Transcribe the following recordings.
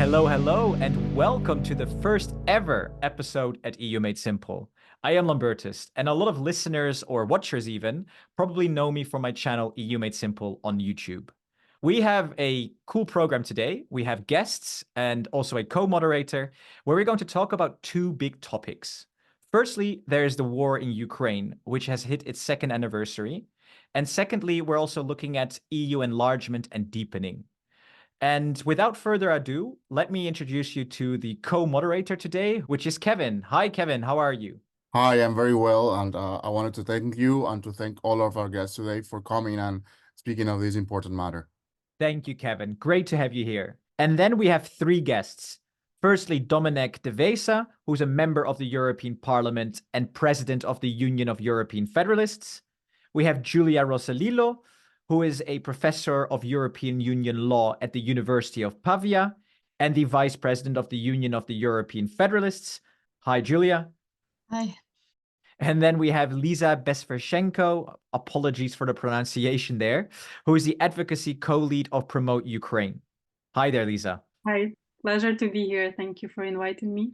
Hello, hello, and welcome to the first ever episode at EU Made Simple. I am Lambertus, and a lot of listeners or watchers even probably know me from my channel EU Made Simple on YouTube. We have a cool program today. We have guests and also a co-moderator where we're going to talk about two big topics. Firstly, there is the war in Ukraine, which has hit its second anniversary. And secondly, we're also looking at EU enlargement and deepening. And without further ado, let me introduce you to the co-moderator today, which is Kevin. Hi, Kevin. How are you? Hi, I'm very well, and I wanted to thank you and to thank all of our guests today for coming and speaking of this important matter. Thank you, Kevin. Great to have you here. And then we have three guests. Firstly, Dominic de Weese, who's a member of the European Parliament and president of the Union of European Federalists. We have Giulia Rossellillo, who is a professor of European Union law at the University of Pavia and the vice president of the Union of the European Federalists. Hi, Giulia. Hi. And then we have Lisa Besvershenko, apologies for the pronunciation there, who is the advocacy co-lead of Promote Ukraine. Hi there, Lisa. Hi, pleasure to be here. Thank you for inviting me.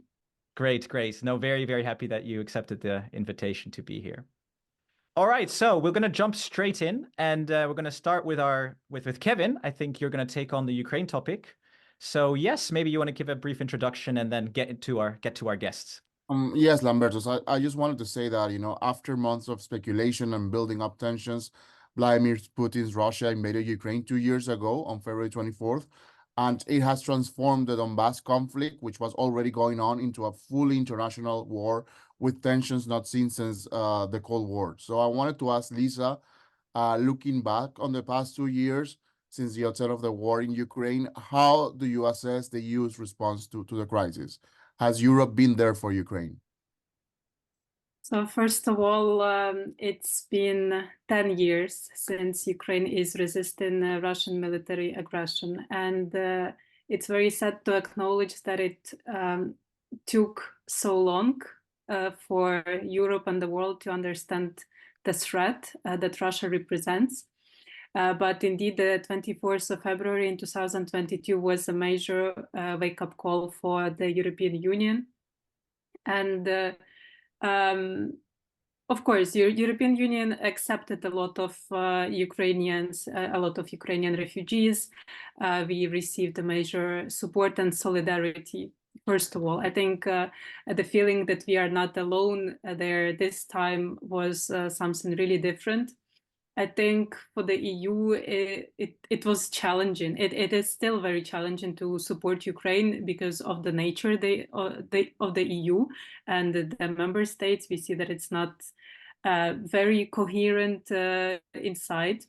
Great, great. No, very, very happy that you accepted the invitation to be here. All right, so we're going to jump straight in, and we're going to start with with Kevin. I think you're going to take on the Ukraine topic. So yes, maybe you want to give a brief introduction and then get to our guests. Yes, Lambertus, I just wanted to say that, after months of speculation and building up tensions, Vladimir Putin's Russia invaded Ukraine 2 years ago on February 24th, and it has transformed the Donbass conflict, which was already going on, into a fully international war with tensions not seen since the Cold War. So I wanted to ask Lisa, looking back on the past 2 years since the outset of the war in Ukraine, how do you assess the EU's response to the crisis? Has Europe been there for Ukraine? So first of all, it's been 10 years since Ukraine is resisting Russian military aggression. And it's very sad to acknowledge that it took so long for Europe and the world to understand the threat that Russia represents. But indeed, the 24th of February in 2022 was a major wake-up call for the European Union. And of course, the European Union accepted a lot of Ukrainians, a lot of Ukrainian refugees. We received a major support and solidarity. First of all, I think the feeling that we are not alone there this time was something really different. I think for the EU, it was challenging. It is still very challenging to support Ukraine because of the nature of the EU and the member states. We see that it's not very coherent inside.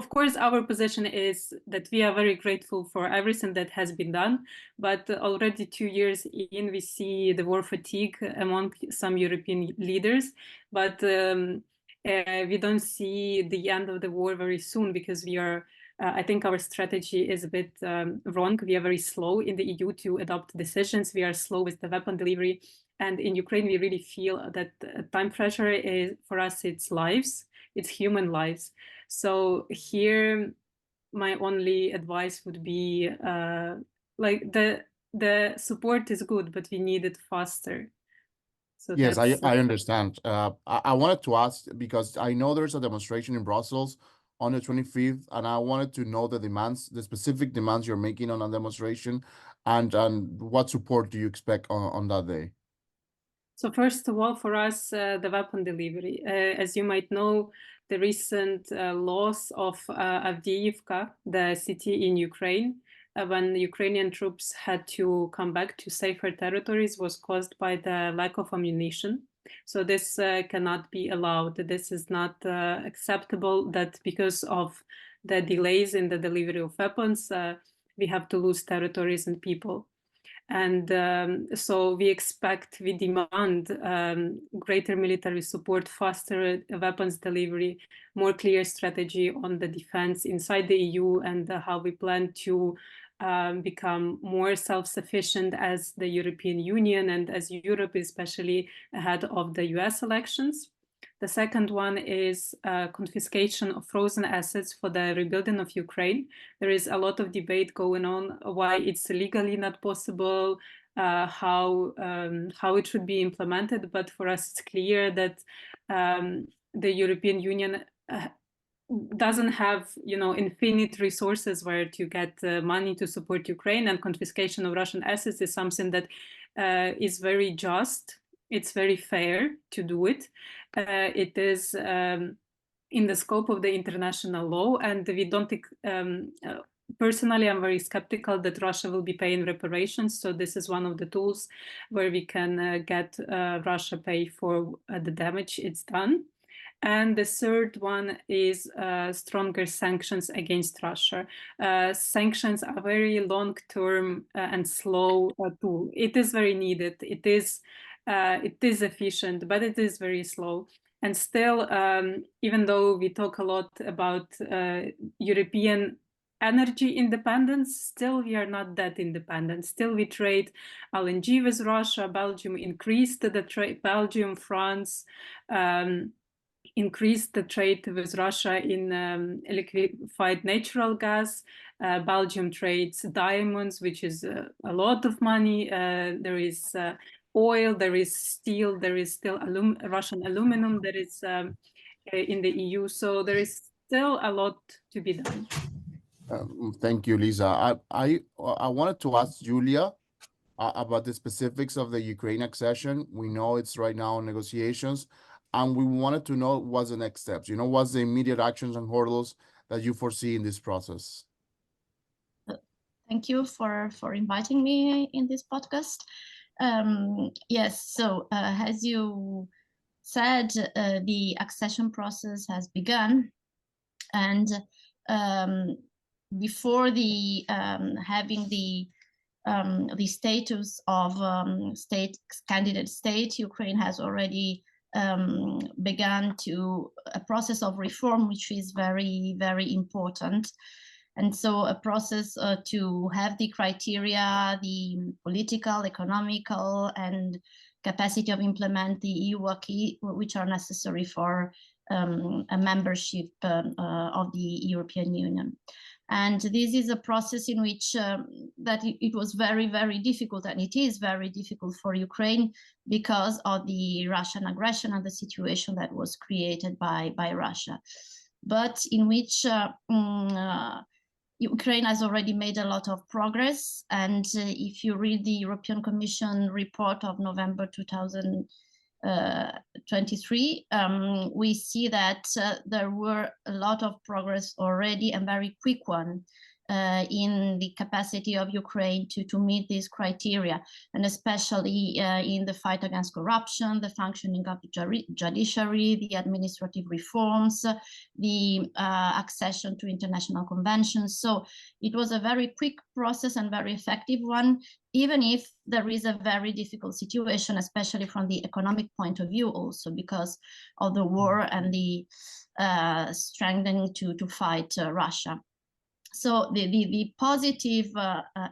Of course, our position is that we are very grateful for everything that has been done, but already 2 years in, we see the war fatigue among some European leaders, but we don't see the end of the war very soon because we are, I think our strategy is a bit wrong. We are very slow in the EU to adopt decisions. We are slow with the weapon delivery. And in Ukraine, we really feel that time pressure is, for us, it's lives, it's human lives. So here, my only advice would be like the support is good, but we need it faster. So yes, I understand. I wanted to ask because I know there's a demonstration in Brussels on the 25th, and I wanted to know the demands, the specific demands you're making on a demonstration, and what support do you expect on that day? So first of all, for us, the weapon delivery. As you might know, the recent loss of Avdiivka, the city in Ukraine, when Ukrainian troops had to come back to safer territories, was caused by the lack of ammunition. So this cannot be allowed. This is not acceptable that because of the delays in the delivery of weapons, we have to lose territories and people. And so we demand greater military support, faster weapons delivery, more clear strategy on the defense inside the EU, and how we plan to become more self-sufficient as the European Union and as Europe, especially ahead of the US elections. The second one is confiscation of frozen assets for the rebuilding of Ukraine. There is a lot of debate going on why it's legally not possible, how it should be implemented. But for us, it's clear that the European Union doesn't have, infinite resources where to get money to support Ukraine, and confiscation of Russian assets is something that is very just. It's very fair to do it. It is in the scope of the international law, and we don't. Personally, I'm very skeptical that Russia will be paying reparations. So this is one of the tools where we can get Russia pay for the damage it's done. And the third one is stronger sanctions against Russia. Sanctions are very long-term and slow tool. It is very needed. It is efficient, but it is very slow. And still, even though we talk a lot about European energy independence, still we are not that independent. Still we trade LNG with Russia. Belgium increased the trade. Belgium, France, increased the trade with Russia in liquefied natural gas. Belgium trades diamonds, which is a lot of money. There is oil, there is steel, there is still Russian aluminum that is in the EU. So there is still a lot to be done. Thank you, Lisa. I wanted to ask Julia about the specifics of the Ukraine accession. We know it's right now in negotiations, and we wanted to know what's the next steps. What's the immediate actions and hurdles that you foresee in this process? Thank you for inviting me in this podcast. Yes, so as you said, the accession process has begun, and before the having the status of candidate state, Ukraine has already begun a process of reform, which is very, very important. And so a process to have the criteria, the political, economical, and capacity of implement the EU acquis, which are necessary for a membership of the European Union. And this is a process in which that it was very, very difficult, and it is very difficult for Ukraine because of the Russian aggression and the situation that was created by Russia, but in which Ukraine has already made a lot of progress. And if you read the European Commission report of November 2023, we see that there were a lot of progress already, and very quick one, in the capacity of Ukraine to meet these criteria, and especially in the fight against corruption, the functioning of the judiciary, the administrative reforms, the accession to international conventions. So it was a very quick process and very effective one, even if there is a very difficult situation, especially from the economic point of view also, because of the war and the strengthening to fight Russia. So the positive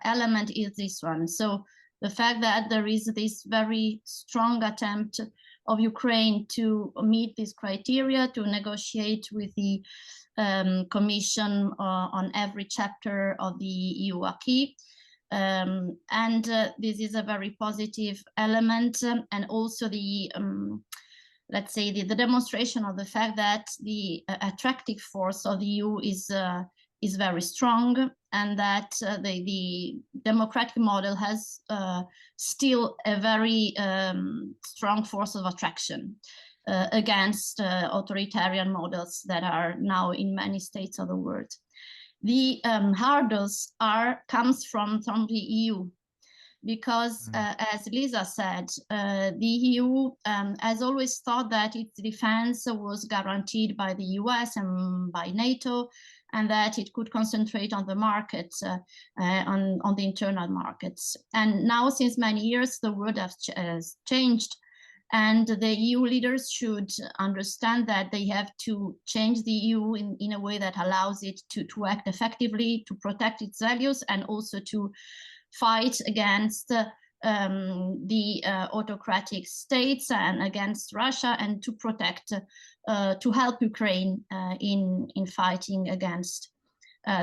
element is this one. So the fact that there is this very strong attempt of Ukraine to meet this criteria, to negotiate with the Commission on every chapter of the EU acquis. And this is a very positive element, and also the let's say the demonstration of the fact that the attractive force of the EU is very strong, and that the democratic model has still a very strong force of attraction against authoritarian models that are now in many states of the world. The hurdles comes from the EU, because as Lisa said, the EU has always thought that its defense was guaranteed by the US and by NATO, and that it could concentrate on the markets, on the internal markets. And now, since many years, the world has changed, and the EU leaders should understand that they have to change the EU in a way that allows it to act effectively, to protect its values, and also to fight against the autocratic states and against Russia, and to protect, to help Ukraine in fighting against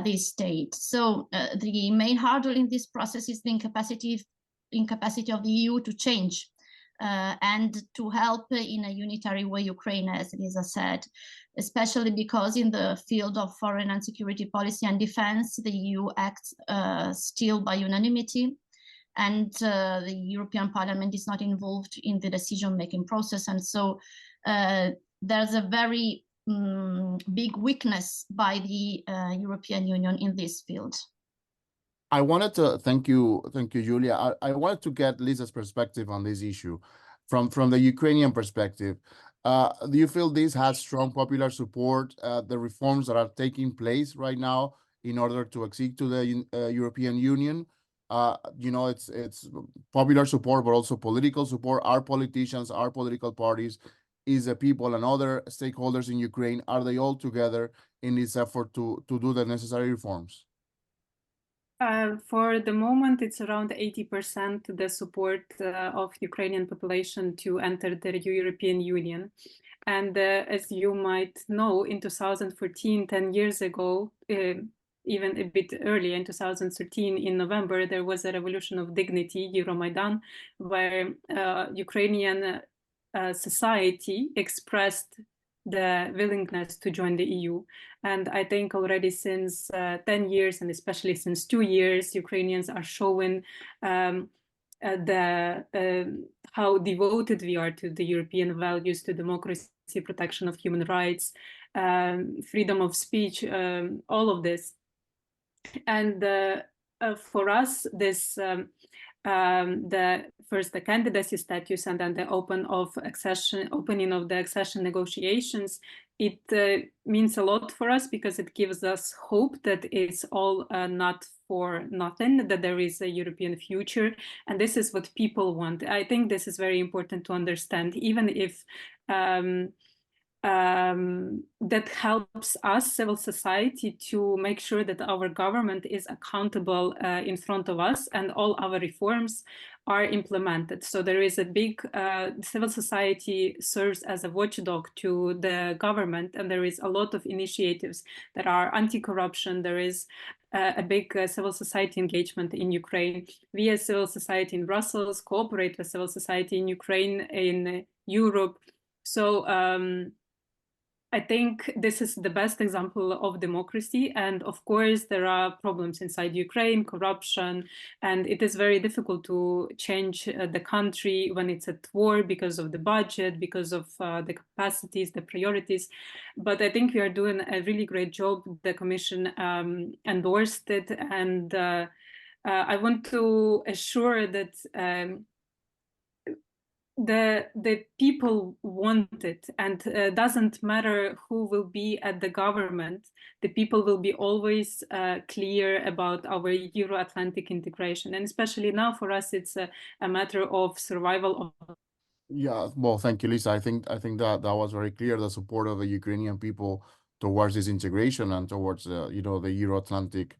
this state. So the main hurdle in this process is the incapacity of the EU to change and to help in a unitary way Ukraine, as Lisa said, especially because in the field of foreign and security policy and defense, the EU acts still by unanimity, and the European Parliament is not involved in the decision-making process. And so there's a very big weakness by the European Union in this field. I wanted to thank you, Julia. I wanted to get Lisa's perspective on this issue from the Ukrainian perspective. Do you feel this has strong popular support, the reforms that are taking place right now in order to accede to the European Union? It's popular support, but also political support. Our politicians, our political parties, is the people and other stakeholders in Ukraine, are they all together in this effort to do the necessary reforms? For the moment, it's around 80% the support of Ukrainian population to enter the European Union. And as you might know, in 2014, 10 years ago, even a bit earlier, in 2013, in November, there was a revolution of dignity, Euromaidan, where Ukrainian society expressed the willingness to join the EU. And I think already since 10 years, and especially since 2 years, Ukrainians are showing how devoted we are to the European values, to democracy, protection of human rights, freedom of speech, all of this. And for us, this the candidacy status and then the opening of the accession negotiations, it means a lot for us because it gives us hope that it's all not for nothing, that there is a European future, and this is what people want. I think this is very important to understand, even if that helps us, civil society, to make sure that our government is accountable in front of us and all our reforms are implemented. So there is a big civil society serves as a watchdog to the government, and there is a lot of initiatives that are anti-corruption. There is a big civil society engagement in Ukraine. We as civil society in Brussels cooperate with civil society in Ukraine, in Europe. So I think this is the best example of democracy. And of course, there are problems inside Ukraine, corruption, and it is very difficult to change the country when it's at war because of the budget, because of the capacities, the priorities. But I think we are doing a really great job. The Commission endorsed it. And I want to assure that the people want it, and doesn't matter who will be at the government, the people will be always clear about our Euro-Atlantic integration, and especially now for us it's a matter of survival of. Yeah, well, thank you, Lisa. I think that was very clear, the support of the Ukrainian people towards this integration and towards the Euro-Atlantic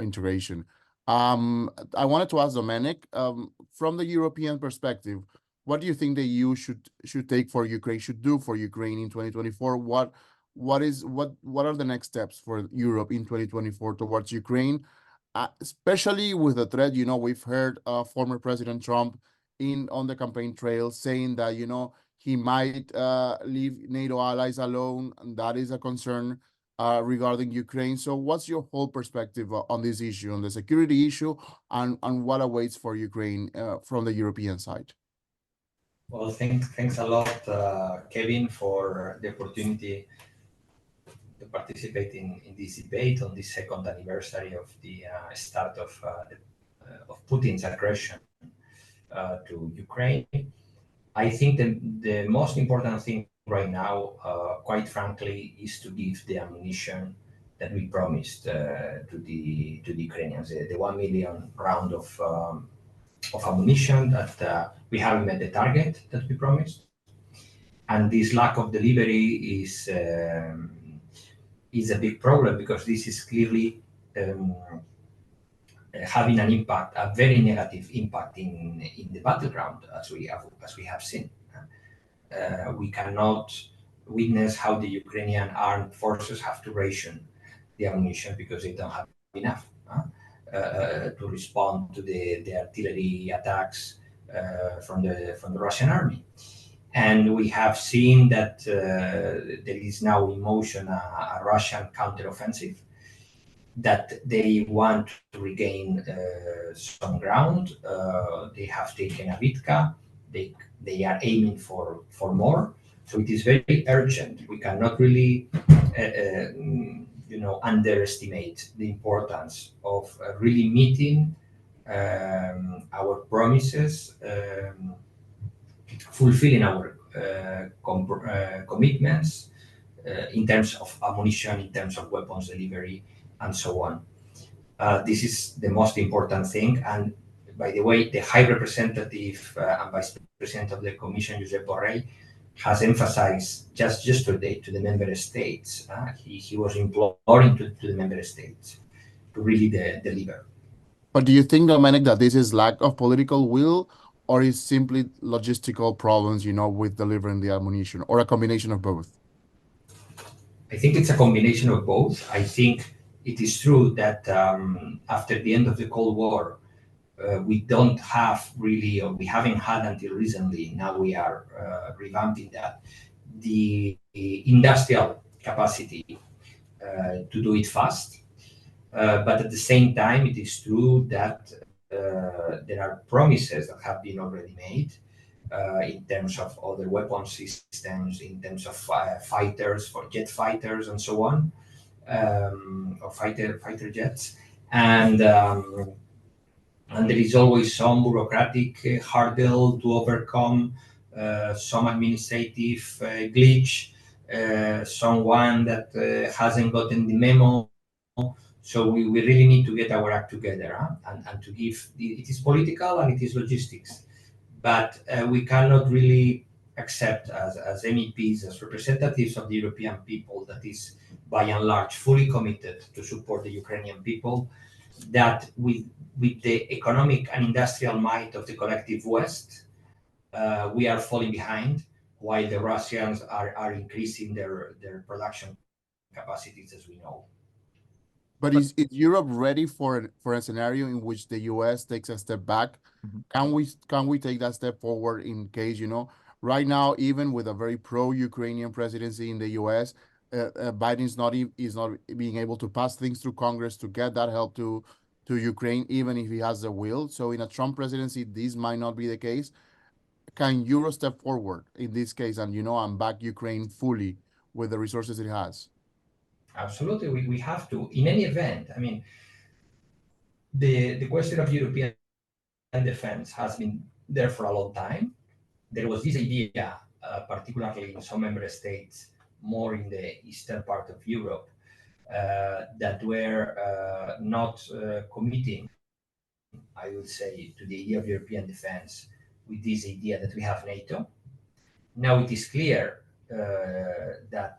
integration. I wanted to ask Domenic, from the European perspective, what do you think the EU should take for Ukraine, should do for Ukraine in 2024? What are the next steps for Europe in 2024 towards Ukraine, especially with the threat? We've heard former President Trump on the campaign trail saying that he might leave NATO allies alone, and that is a concern regarding Ukraine. So what's your whole perspective on this issue, on the security issue, and what awaits for Ukraine from the European side? Well, thanks a lot, Kevin, for the opportunity to participate in this debate on the second anniversary of the start of Putin's aggression to Ukraine. I think the most important thing right now, quite frankly, is to give the ammunition that we promised to the Ukrainians, the 1 million round of ammunition that we haven't met the target that we promised, and this lack of delivery is a big problem, because this is clearly having an impact, a very negative impact in the battleground, as we have seen. We cannot witness how the Ukrainian armed forces have to ration the ammunition because they don't have enough to respond to the artillery attacks from the Russian army. And we have seen that there is now in motion a Russian counteroffensive, that they want to regain some ground. They have taken Avitka. They are aiming for more. So it is very urgent. We cannot really, underestimate the importance of really meeting our promises, fulfilling our commitments in terms of ammunition, in terms of weapons delivery, and so on. This is the most important thing. And by the way, the High Representative and Vice President of the Commission, Josep Borrell, has emphasized just yesterday to the member states, he was imploring to the member states to really deliver. But do you think, Domenic, that this is lack of political will, or is simply logistical problems, with delivering the ammunition, or a combination of both? I think it's a combination of both. I think it is true that after the end of the Cold War, we don't have really, or we haven't had until recently, now we are revamping that, the industrial capacity to do it fast. But at the same time, it is true that there are promises that have been already made in terms of other weapon systems, in terms of fighters, for jet fighters and so on, or fighter jets. And there is always some bureaucratic hurdle to overcome, some administrative glitch, someone that hasn't gotten the memo. So we really need to get our act together, and to give, it is political and it is logistics. But we cannot really accept as MEPs, as representatives of the European people, that is by and large fully committed to support the Ukrainian people, that with the economic and industrial might of the collective West, we are falling behind, while the Russians are increasing their production capacities, as we know. But is Europe ready for a scenario in which the US takes a step back? Mm-hmm. Can we take that step forward in case, right now, even with a very pro-Ukrainian presidency in the US, Biden is not being able to pass things through Congress to get that help to Ukraine, even if he has the will. So in a Trump presidency, this might not be the case. Can Euro step forward in this case and back Ukraine fully with the resources it has? Absolutely, we have to. In any event, I mean, the question of European defense has been there for a long time. There was this idea, particularly in some member states, more in the eastern part of Europe, that were not committing, I would say, to the idea of European defense with this idea that we have NATO. Now it is clear that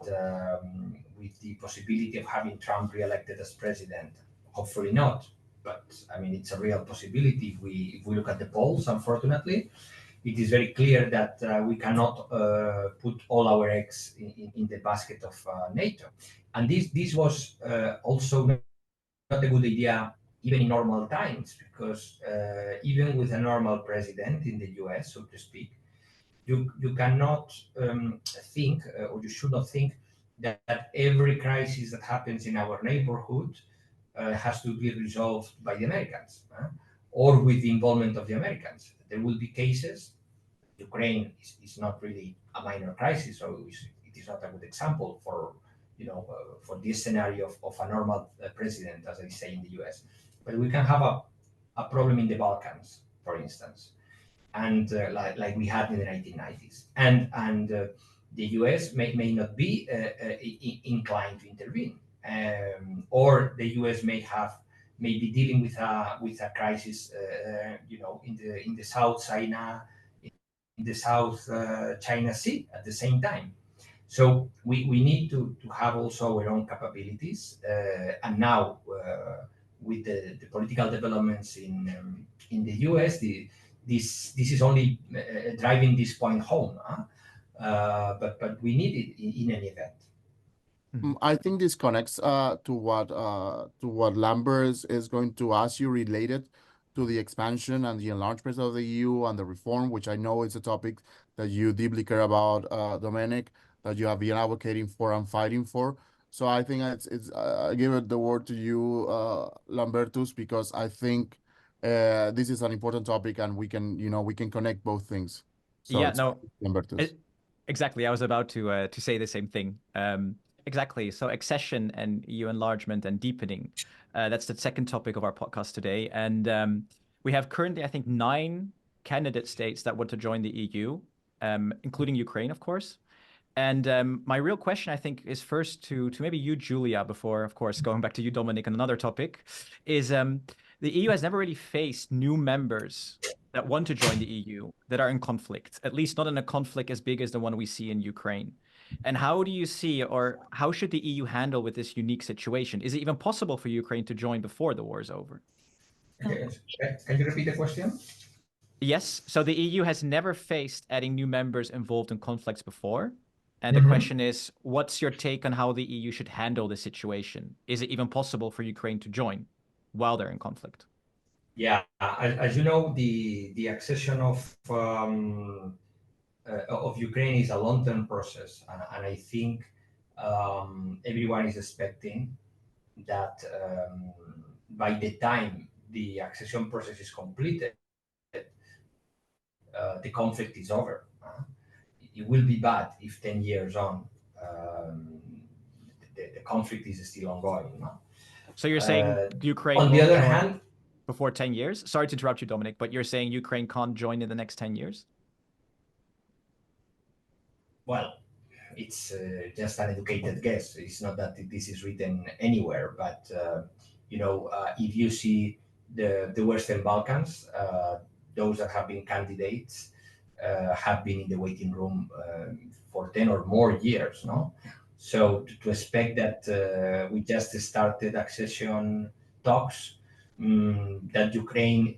with the possibility of having Trump re-elected as president, hopefully not, but I mean, it's a real possibility if we look at the polls, unfortunately. It is very clear that we cannot put all our eggs in the basket of NATO. And this was also not a good idea even in normal times, because even with a normal president in the US, so to speak, you cannot think, or you should not think, that every crisis that happens in our neighborhood has to be resolved by the Americans, or with the involvement of the Americans. There will be cases. Ukraine is not really a minor crisis, so it is not a good example for for this scenario of a normal president, as I say, in the US. But we can have a problem in the Balkans, for instance, and like we had in the 1990s, and the US may not be inclined to intervene, or the US may be dealing with a crisis, in the South China Sea at the same time. So we need to have also our own capabilities, and now with the political developments in the US, this is only driving this point home. But we need it in any event. I think this connects to what Lambert is going to ask you, related to the expansion and the enlargement of the EU and the reform, which I know is a topic that you deeply care about, Dominic, that you have been advocating for and fighting for. So I think it's I give it the word to you, Lambertus, because I think this is an important topic, and we can connect both things. So Yeah, it's no, Lambertus. exactly. I was about to say the same thing. Exactly. So accession and EU enlargement and deepening. That's the second topic of our podcast today. And we have currently, I think, 9 candidate states that want to join the EU, including Ukraine, of course. And my real question, I think, is first to maybe you, Julia, before, of course, going back to you, Dominic, on another topic, is the EU has never really faced new members that want to join the EU that are in conflict, at least not in a conflict as big as the one we see in Ukraine. And how do you see, or how should the EU handle with this unique situation? Is it even possible for Ukraine to join before the war is over? Okay. Can you repeat the question? Yes. So the EU has never faced adding new members involved in conflicts before. And the question is, what's your take on how the EU should handle the situation? Is it even possible for Ukraine to join while they're in conflict? Yeah, as you know, the accession of Ukraine is a long-term process, and I think everyone is expecting that by the time the accession process is completed, the conflict is over. It will be bad if 10 years on the conflict is still ongoing. So you're saying Ukraine on the won't other join hand, before 10 years? Sorry to interrupt you, Dominic, but you're saying Ukraine can't join in the next 10 years? well, it's just an educated guess. It's not that this is written anywhere, but if you see the Western Balkans, those that have been candidates have been in the waiting room for 10 or more years, no? So to expect that we just started accession talks, that Ukraine,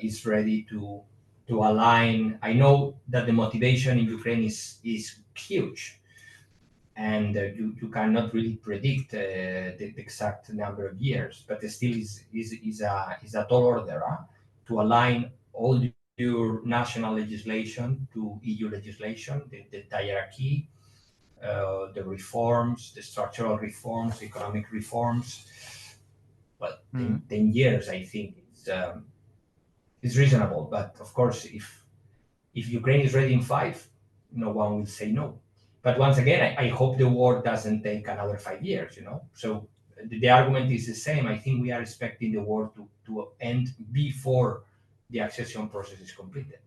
is ready to align. I know that the motivation in Ukraine is huge, and you cannot really predict the exact number of years, but it still is a tall order to align all your national legislation to EU legislation, the hierarchy, the reforms, the structural reforms, economic reforms. But 10 years, I think, is reasonable. But of course, if Ukraine is ready in 5, no one will say no. But once again, I hope the war doesn't take another 5 years, So the argument is the same. I think we are expecting the war to end before the accession process is completed.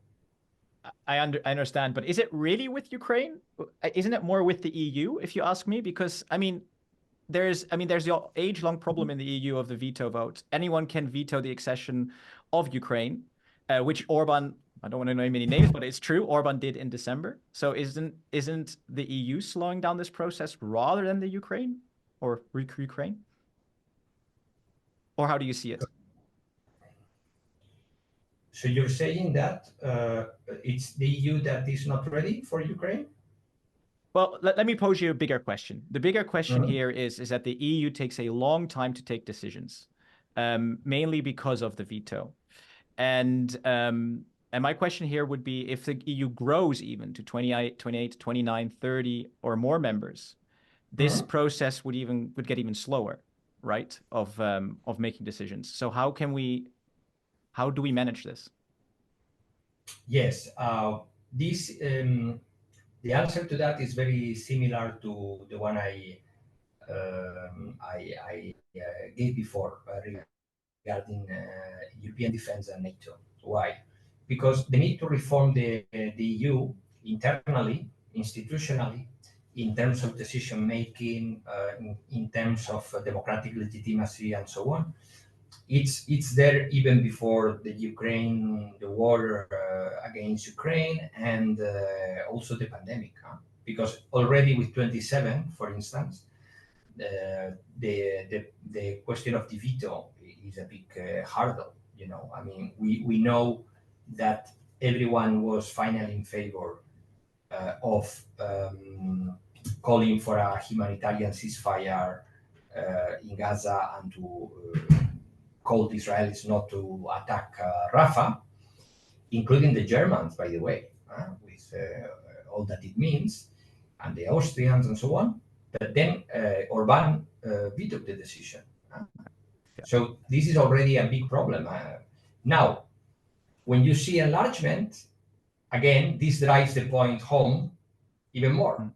I understand, but is it really with Ukraine? Isn't it more with the EU, if you ask me? Because, there's the age-long problem in the EU of the veto vote. Anyone can veto the accession of Ukraine, which Orban, I don't want to name any names, but it's true, Orban did in December. So isn't the EU slowing down this process rather than the Ukraine or Ukraine? Or how do you see it? So you're saying that it's the EU that is not ready for Ukraine? Well, let me pose you a bigger question. The bigger question here is that the EU takes a long time to take decisions, mainly because of the veto. And my question here would be, if the EU grows even to 28, 29, 30 or more members, this process would get even slower, right? Of making decisions. So how do we manage this? Yes, the answer to that is very similar to the one I gave before regarding European defense and NATO. Why? Because the need to reform the EU internally, institutionally, in terms of decision making, in terms of democratic legitimacy, and so on. It's there even before the war against Ukraine, and also the pandemic. Because already with 27, for instance, the question of the veto is a big hurdle. I mean, we know that everyone was finally in favor of calling for a humanitarian ceasefire in Gaza and to call the Israelis not to attack Rafah, including the Germans, by the way, with all that it means, and the Austrians and so on. But then Orban vetoed the decision. So this is already a big problem. Now, when you see enlargement, again, this drives the point home even more.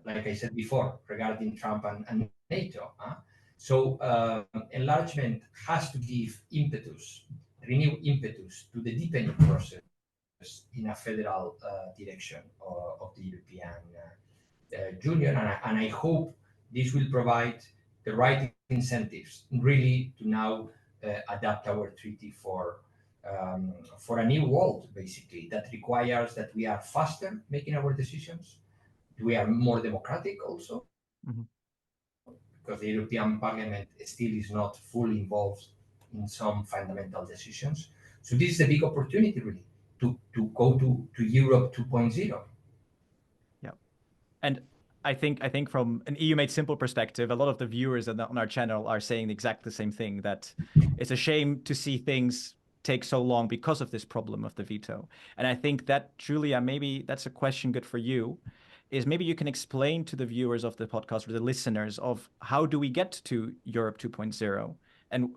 Like I said before, regarding Trump and NATO. So enlargement has to give impetus, renewed impetus to the deepening process in a federal direction of the European Union. And I hope this will provide the right incentives really to now adapt our treaty for a new world, basically, that requires that we are faster making our decisions. We are more democratic also, because the European Parliament still is not fully involved in some fundamental decisions. So this is a big opportunity, really, to go to Europe 2.0. Yeah, and I think from an EU Made Simple perspective, a lot of the viewers on our channel are saying exactly the same thing, that it's a shame to see things take so long because of this problem of the veto. And I think that, Julia, maybe that's a question good for you, is maybe you can explain to the viewers of the podcast or the listeners of how do we get to Europe 2.0? And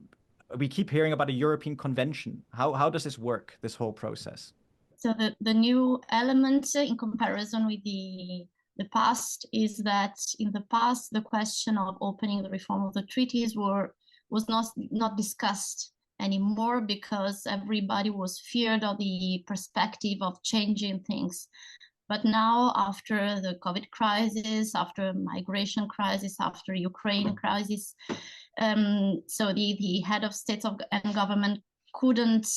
we keep hearing about a European convention. How does this work, this whole process? So the new element in comparison with the past is that in the past, the question of opening the reform of the treaties was not discussed anymore, because everybody was feared of the perspective of changing things. But now, after the COVID crisis, after migration crisis, after Ukraine crisis, so the head of state and government couldn't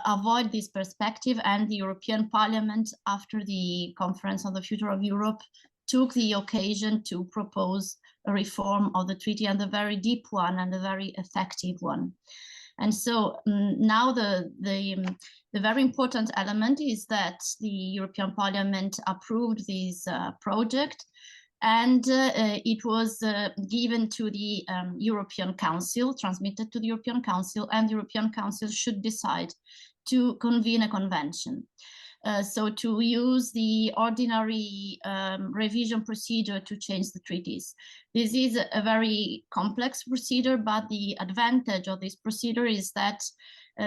avoid this perspective, and the European Parliament, after the Conference on the Future of Europe, took the occasion to propose a reform of the treaty, and a very deep one and a very effective one. And so now the very important element is that the European Parliament approved this project, and it was given to the European Council, transmitted to the European Council, and the European Council should decide to convene a convention. So to use the ordinary revision procedure to change the treaties. This is a very complex procedure, but the advantage of this procedure is that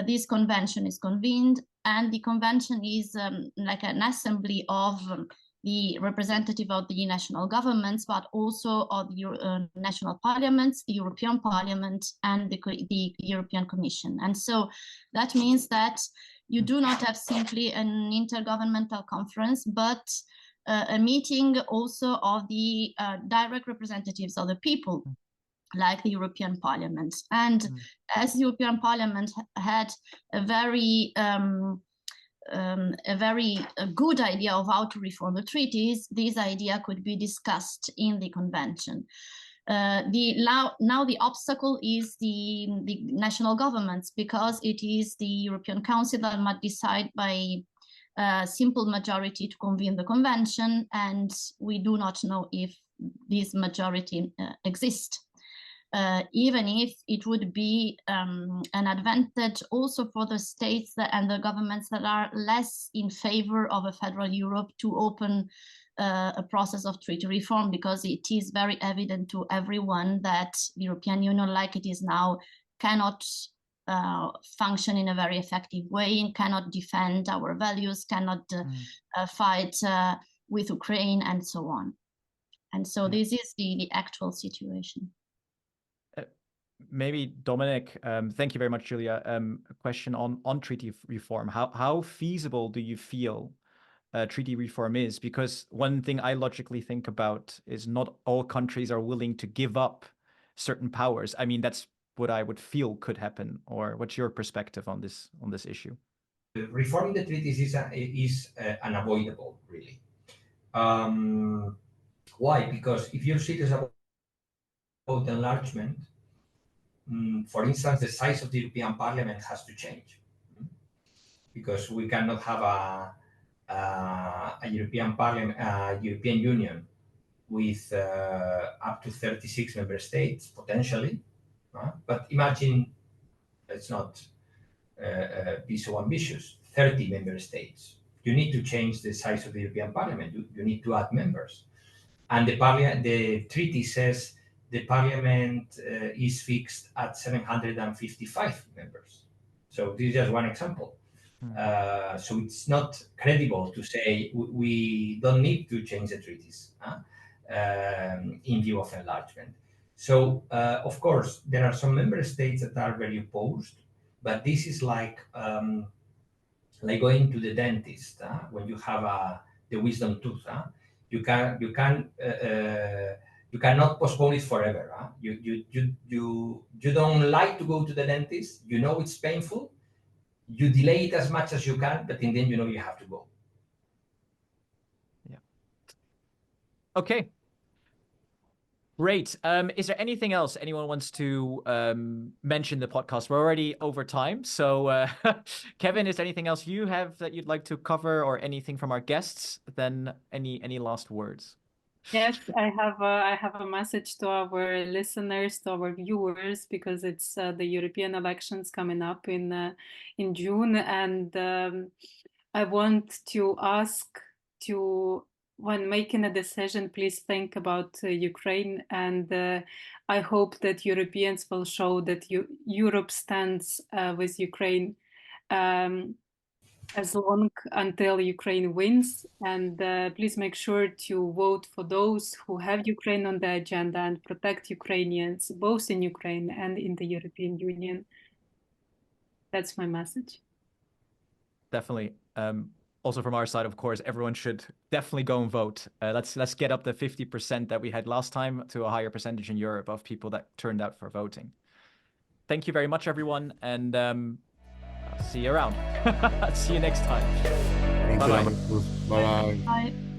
this convention is convened, and the convention is like an assembly of the representative of the national governments, but also of the national parliaments, the European Parliament, and the European Commission. And so that means that you do not have simply an intergovernmental conference, but a meeting also of the direct representatives of the people, like the European Parliament. And as the European Parliament had a very good idea of how to reform the treaties, this idea could be discussed in the convention. Now the obstacle is the national governments, because it is the European Council that might decide by a simple majority to convene the convention, and we do not know if this majority exists. Even if it would be an advantage also for the states and the governments that are less in favor of a federal Europe to open a process of treaty reform, because it is very evident to everyone that the European Union, like it is now, cannot function in a very effective way, and cannot defend our values, cannot fight with Ukraine, and so on. And so this is the actual situation. Maybe Dominic, thank you very much, Julia. A question on treaty reform. How feasible do you feel treaty reform is? Because one thing I logically think about is not all countries are willing to give up certain powers. I mean, that's what I would feel could happen. Or what's your perspective on this issue? Reforming the treaties is unavoidable, really. Why? Because if you're serious about about enlargement, for instance, the size of the European Parliament has to change, because we cannot have a European Parliament, European Union with up to 36 member states potentially. But imagine, let's not be so ambitious, 30 member states. You need to change the size of the European Parliament. You need to add members. And the treaty says the parliament is fixed at 755 members. So this is just one example. So it's not credible to say we don't need to change the treaties in view of enlargement. So of course, there are some member states that are very opposed, but this is like going to the dentist when you have the wisdom tooth. You cannot postpone it forever. You don't like to go to the dentist. You know it's painful. You delay it as much as you can, but in the end, you know you have to go. Yeah. Okay. Great. Is there anything else anyone wants to mention in the podcast? We're already over time. So Kevin, is there anything else you have that you'd like to cover, or anything from our guests? Then any last words? Yes, I have a message to our listeners, to our viewers, because it's the European elections coming up in June, and I want to ask to, when making a decision, please think about Ukraine, and I hope that Europeans will show that Europe stands with Ukraine as long until Ukraine wins. And please make sure to vote for those who have Ukraine on the agenda and protect Ukrainians, both in Ukraine and in the European Union. That's my message. Definitely. Also from our side, of course, everyone should definitely go and vote. Let's get up the 50% that we had last time to a higher percentage in Europe of people that turned out for voting. Thank you very much, everyone, and see you around. See you next time. Thank Bye-bye. you. Bye-bye. Bye.